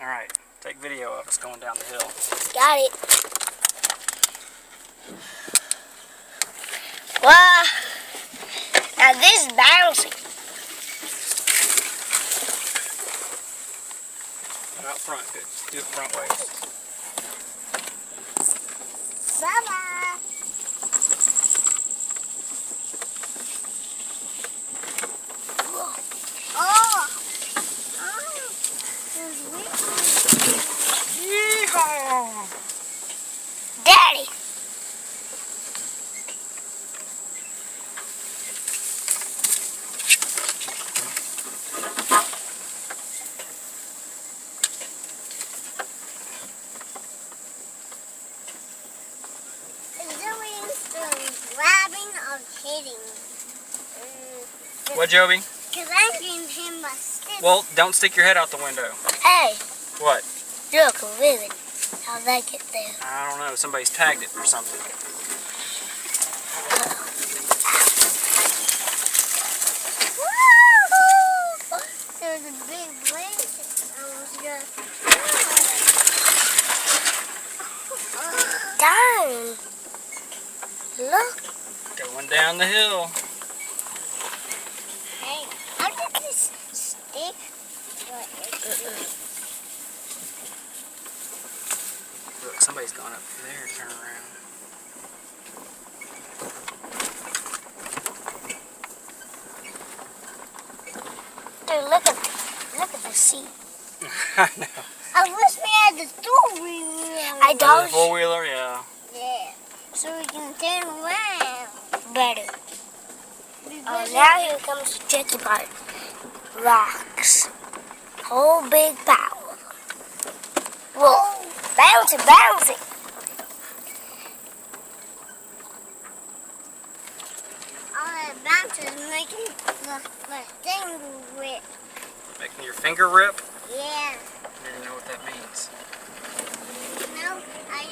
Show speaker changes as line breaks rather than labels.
Alright, take video of us going down the hill.
Got it. Wow. Now this is bouncy.
Out front, good. Do it front ways.
Bye-bye. Oh.
Yeehaw!
Daddy. Doing some grabbing or hitting.
What, Joby?
Because I'm giving him a stick.
Well, don't stick your head out the window.
Hey,
What?
look, a ribbon. How'd that get there?
I don't know. Somebody's tagged it or something.
Woo! There's a big blanket. Darn. Look.
Going down the hill.
Hey, how did this stick?
Look, somebody's gone up there. Turn around.
Dude, look at the seat.
I know.
I wish we had the two-wheeler. I
The
don't.
four-wheeler, yeah.
Yeah. So we can turn around. Better. Oh, now here comes the tricky part. Rocks. Whole big pile of them. Whoa. Bouncy, bouncy. All that bounce is making the thing rip.
Making your finger rip?
Yeah.
I didn't know what that means.
No, I